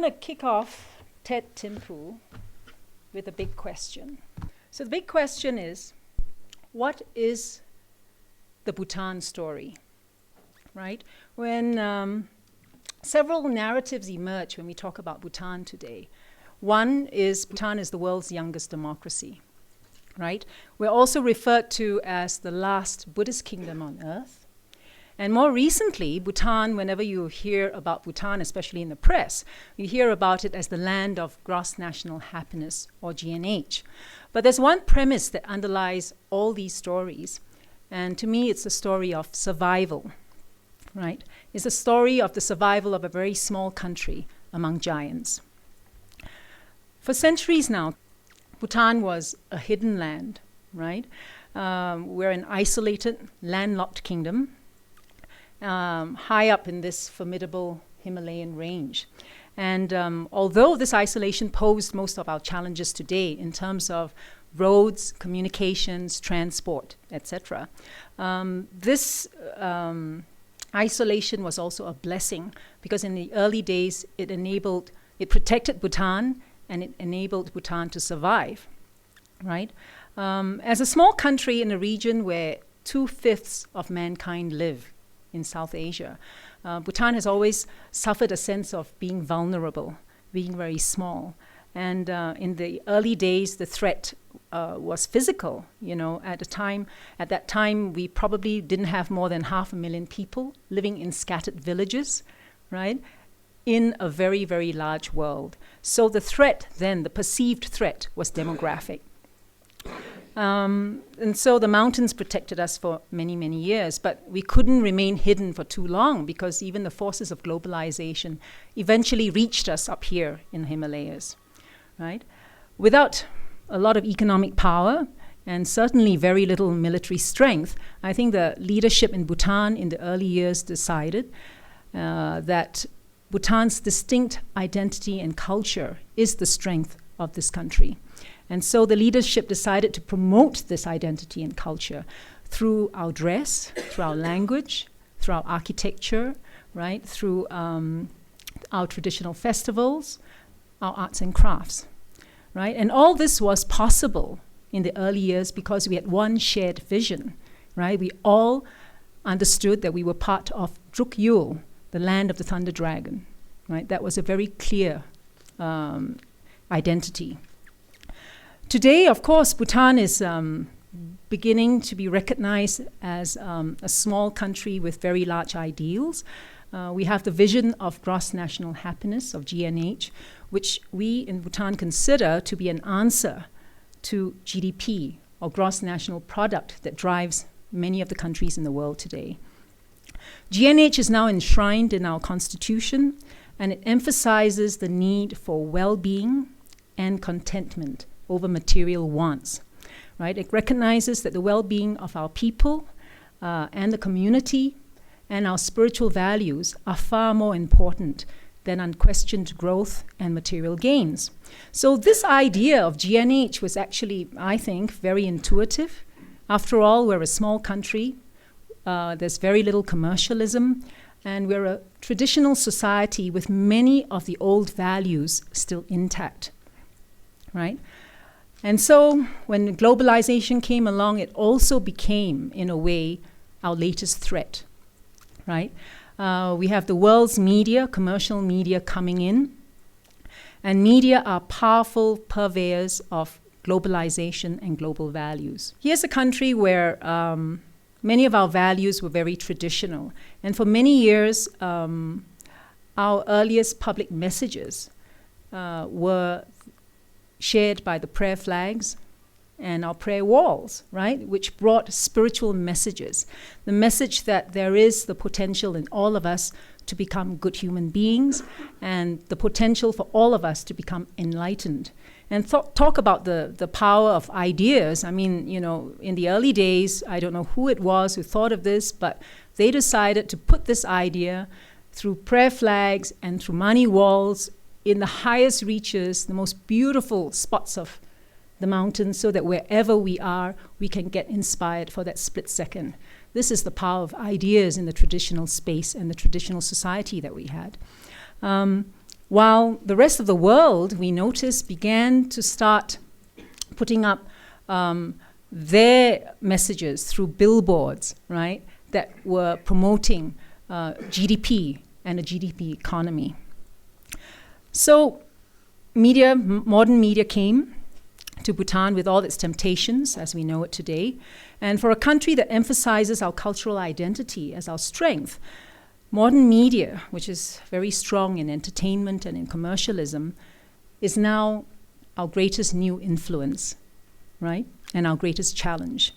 want to kick off TEDxThimphu with a big question. So the big question is, what is the Bhutan story, right? When several narratives emerge when we talk about Bhutan today. One is Bhutan is the world's youngest democracy, right? We're also referred to as the last Buddhist kingdom on earth. And more recently, Bhutan, whenever you hear about Bhutan, especially in the press, you hear about it as the land of gross national happiness, or GNH. But there's one premise that underlies all these stories, and to me it's the story of survival, right? It's the story of the survival of a very small country among giants. For centuries now, Bhutan was a hidden land, right? We're an isolated, landlocked kingdom, high up in this formidable Himalayan range. And although this isolation posed most of our challenges today in terms of roads, communications, transport, etc., this isolation was also a blessing, because in the early days it protected Bhutan, and it enabled Bhutan to survive, right? As a small country in a region where 2/5 of mankind live in South Asia, Bhutan has always suffered a sense of being vulnerable, being very small. And in the early days, the threat was physical. You know, at that time, we probably didn't have more than 500,000 people living in scattered villages, right? In a very, very large world. So the threat then, the perceived threat, was demographic. And so the mountains protected us for many, many years, but we couldn't remain hidden for too long, because even the forces of globalization eventually reached us up here in the Himalayas, right? Without a lot of economic power and certainly very little military strength, I think the leadership in Bhutan in the early years decided that Bhutan's distinct identity and culture is the strength of this country. And so the leadership decided to promote this identity and culture through our dress, through our language, through our architecture, right? Through our traditional festivals, our arts and crafts, right? And all this was possible in the early years because we had one shared vision, right? We all understood that we were part of Druk Yul, the land of the thunder dragon, right? That was a very clear identity. Today, of course, Bhutan is beginning to be recognized as a small country with very large ideals. We have the vision of gross national happiness, of GNH, which we in Bhutan consider to be an answer to GDP, or gross national product, that drives many of the countries in the world today. GNH is now enshrined in our constitution, and it emphasizes the need for well-being and contentment over material wants, right? It recognizes that the well-being of our people and the community and our spiritual values are far more important than unquestioned growth and material gains. So this idea of GNH was actually, I think, very intuitive. After all, we're a small country. There's very little commercialism, and we're a traditional society with many of the old values still intact, right? And so when globalization came along, it also became, in a way, our latest threat, right? We have the world's media, commercial media, coming in, and media are powerful purveyors of globalization and global values. Here's a country where many of our values were very traditional, and for many years, our earliest public messages were shared by the prayer flags and our prayer walls, right? Which brought spiritual messages. The message that there is the potential in all of us to become good human beings, and the potential for all of us to become enlightened. And talk about the power of ideas. I mean, you know, in the early days, I don't know who it was who thought of this, but they decided to put this idea through prayer flags and through money walls in the highest reaches, the most beautiful spots of the mountains, so that wherever we are, we can get inspired for that split second. This is the power of ideas in the traditional space and the traditional society that we had. while the rest of the world, we noticed, began to start putting up their messages through billboards, right, that were promoting GDP and a GDP economy. So modern media came to Bhutan with all its temptations as we know it today. And for a country that emphasizes our cultural identity as our strength, modern media, which is very strong in entertainment and in commercialism, is now our greatest new influence, right? And our greatest challenge.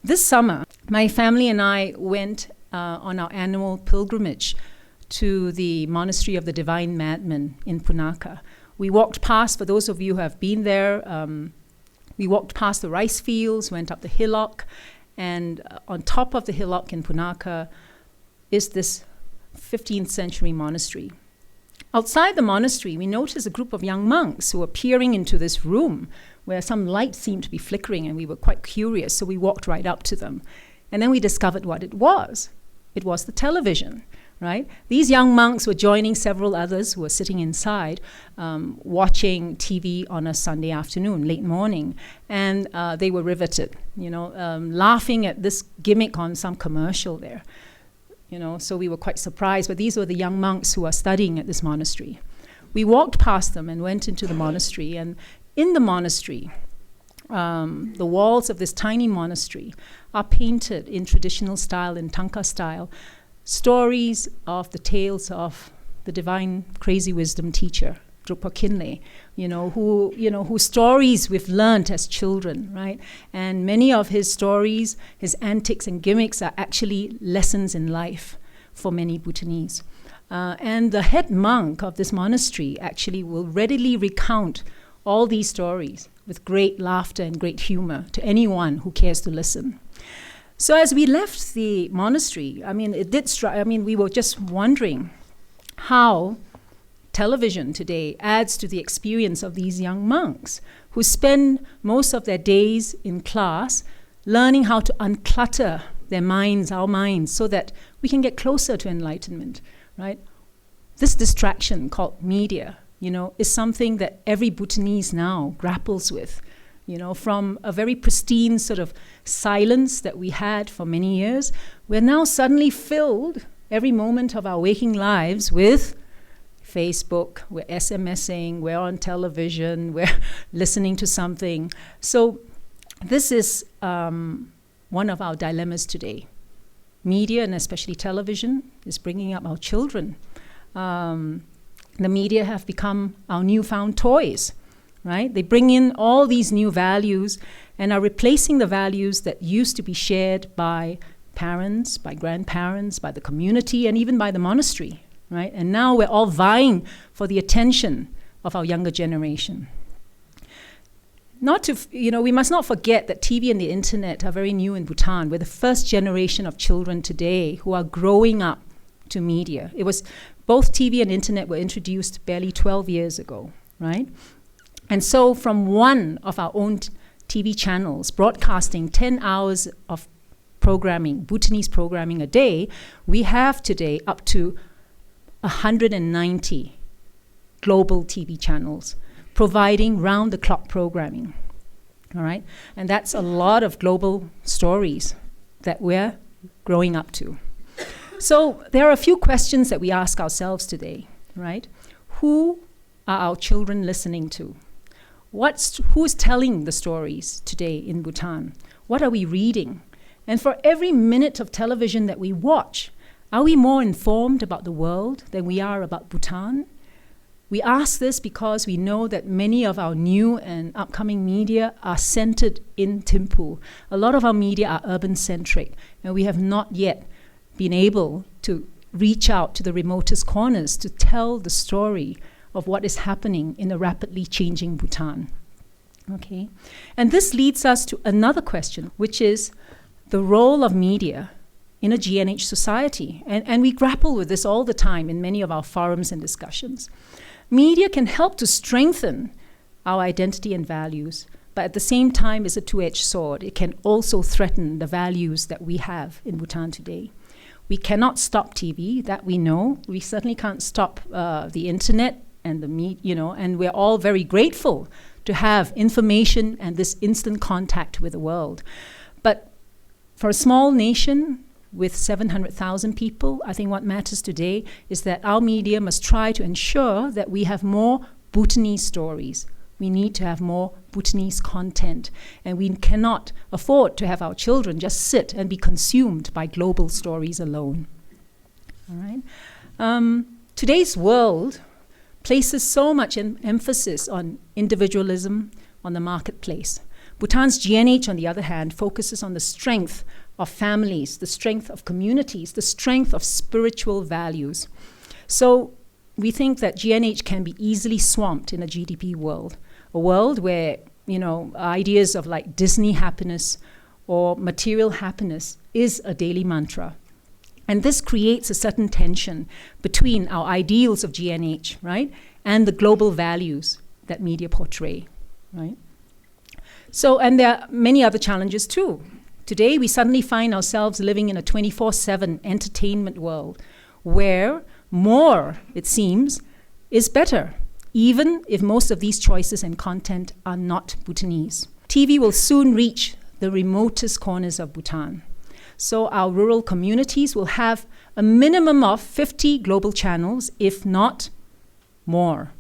This summer, my family and I went on our annual pilgrimage to the Monastery of the Divine Madman in Punakha. We walked past, for those of you who have been there, we walked past the rice fields, went up the hillock, and on top of the hillock in Punakha is this 15th century monastery. Outside the monastery, we noticed a group of young monks who were peering into this room where some light seemed to be flickering, and we were quite curious, so we walked right up to them. And then we discovered what it was. It was the television. Right? These young monks were joining several others who were sitting inside watching TV on a Sunday afternoon, late morning, and they were riveted, laughing at this gimmick on some commercial there. So we were quite surprised, but these were the young monks who are studying at this monastery. We walked past them and went into the monastery, and in the monastery, the walls of this tiny monastery are painted in traditional style, in Tanka style, stories of the tales of the divine crazy wisdom teacher, Drukpa Kinle, whose stories we've learnt as children, right? And many of his stories, his antics and gimmicks are actually lessons in life for many Bhutanese. And the head monk of this monastery actually will readily recount all these stories with great laughter and great humor to anyone who cares to listen. So as we left the monastery, we were just wondering how television today adds to the experience of these young monks who spend most of their days in class learning how to unclutter their minds, our minds, so that we can get closer to enlightenment, right? This distraction called media, is something that every Bhutanese now grapples with. From a very pristine sort of silence that we had for many years, we're now suddenly filled every moment of our waking lives with Facebook, we're SMSing, we're on television, we're listening to something. So this is one of our dilemmas today. Media, and especially television, is bringing up our children. The media have become our newfound toys. Right? They bring in all these new values and are replacing the values that used to be shared by parents, by grandparents, by the community, and even by the monastery. Right? And now we're all vying for the attention of our younger generation. We must not forget that TV and the internet are very new in Bhutan. We're the first generation of children today who are growing up to media. Both TV and internet were introduced barely 12 years ago, right? And so from one of our own TV channels broadcasting 10 hours of programming, Bhutanese programming a day, we have today up to 190 global TV channels providing round-the-clock programming, all right? And that's a lot of global stories that we're growing up to. So there are a few questions that we ask ourselves today, right? Who are our children listening to? Who's telling the stories today in Bhutan? What are we reading? And for every minute of television that we watch, are we more informed about the world than we are about Bhutan? We ask this because we know that many of our new and upcoming media are centered in Thimphu. A lot of our media are urban-centric, and we have not yet been able to reach out to the remotest corners to tell the story of what is happening in a rapidly changing Bhutan. Okay? And this leads us to another question, which is the role of media in a GNH society. And we grapple with this all the time in many of our forums and discussions. Media can help to strengthen our identity and values, but at the same time is a two-edged sword. It can also threaten the values that we have in Bhutan today. We cannot stop TV, that we know. We certainly can't stop the internet and and we're all very grateful to have information and this instant contact with the world. But for a small nation with 700,000 people, I think what matters today is that our media must try to ensure that we have more Bhutanese stories. We need to have more Bhutanese content, and we cannot afford to have our children just sit and be consumed by global stories alone. All right. Today's world places so much emphasis on individualism, on the marketplace. Bhutan's GNH, on the other hand, focuses on the strength of families, the strength of communities, the strength of spiritual values. So we think that GNH can be easily swamped in a GDP world, a world where, ideas of like Disney happiness or material happiness is a daily mantra. And this creates a certain tension between our ideals of GNH, right, and the global values that media portray, right? So, and there are many other challenges too. Today, we suddenly find ourselves living in a 24/7 entertainment world where more, it seems, is better, even if most of these choices and content are not Bhutanese. TV will soon reach the remotest corners of Bhutan. So our rural communities will have a minimum of 50 global channels, if not more.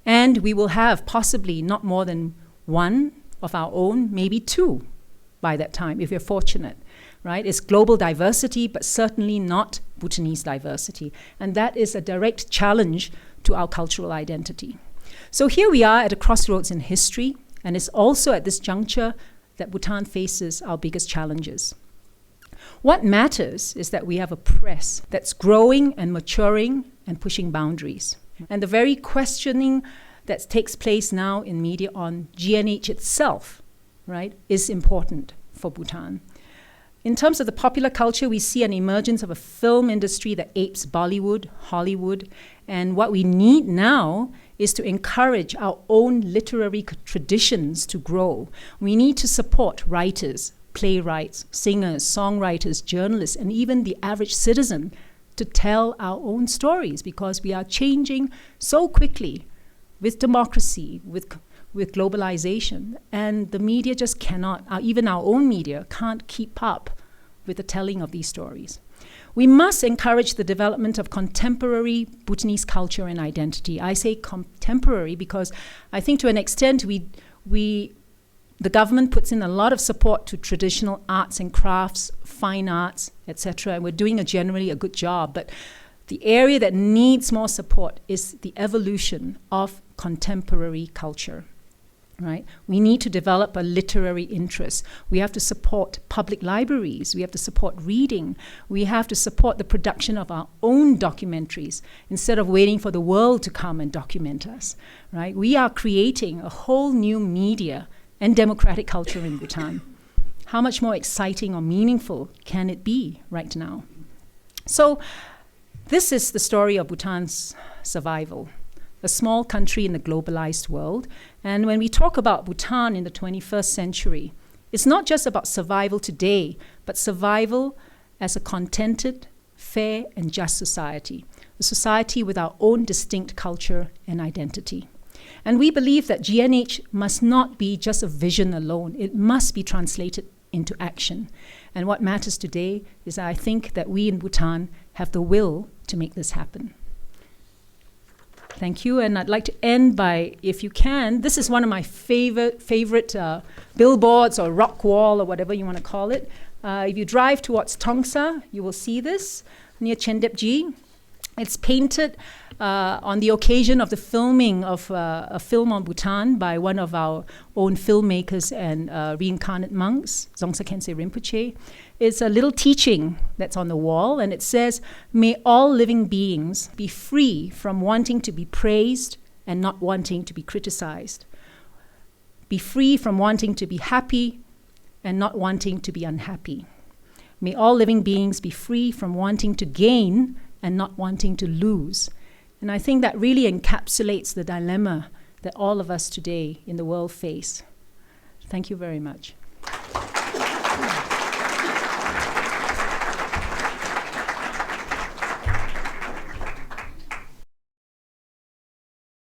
And we will have possibly not more than one of our own, maybe two by that time, if we're fortunate, right? It's global diversity, but certainly not Bhutanese diversity. And that is a direct challenge to our cultural identity. So here we are at a crossroads in history, and it's also at this juncture that Bhutan faces our biggest challenges. What matters is that we have a press that's growing and maturing and pushing boundaries. And the very questioning that takes place now in media on GNH itself, right, is important for Bhutan. In terms of the popular culture, we see an emergence of a film industry that apes Bollywood, Hollywood, and what we need now is to encourage our own literary traditions to grow. We need to support writers, playwrights, singers, songwriters, journalists, and even the average citizen to tell our own stories, because we are changing so quickly with democracy, with globalization, and the media just cannot, even our own media, can't keep up with the telling of these stories. We must encourage the development of contemporary Bhutanese culture and identity. I say contemporary because I think to an extent the government puts in a lot of support to traditional arts and crafts, fine arts, etc., and we're doing generally a good job. But the area that needs more support is the evolution of contemporary culture, right? We need to develop a literary interest. We have to support public libraries. We have to support reading. We have to support the production of our own documentaries instead of waiting for the world to come and document us, right? We are creating a whole new media and democratic culture in Bhutan. How much more exciting or meaningful can it be right now? So this is the story of Bhutan's survival, a small country in the globalized world. And when we talk about Bhutan in the 21st century, it's not just about survival today, but survival as a contented, fair, and just society, a society with our own distinct culture and identity. And we believe that GNH must not be just a vision alone. It must be translated into action. And what matters today is I think that we in Bhutan have the will to make this happen. Thank you. And I'd like to end by, if you can, this is one of my favorite billboards or rock wall or whatever you want to call it. If you drive towards Tongsa, you will see this near Chendepji. It's painted on the occasion of the filming of a film on Bhutan by one of our own filmmakers and reincarnate monks, Dzongsa Khyentse Rinpoche. It's a little teaching that's on the wall, and it says, "May all living beings be free from wanting to be praised and not wanting to be criticized. Be free from wanting to be happy and not wanting to be unhappy. May all living beings be free from wanting to gain and not wanting to lose." And I think that really encapsulates the dilemma that all of us today in the world face. Thank you very much.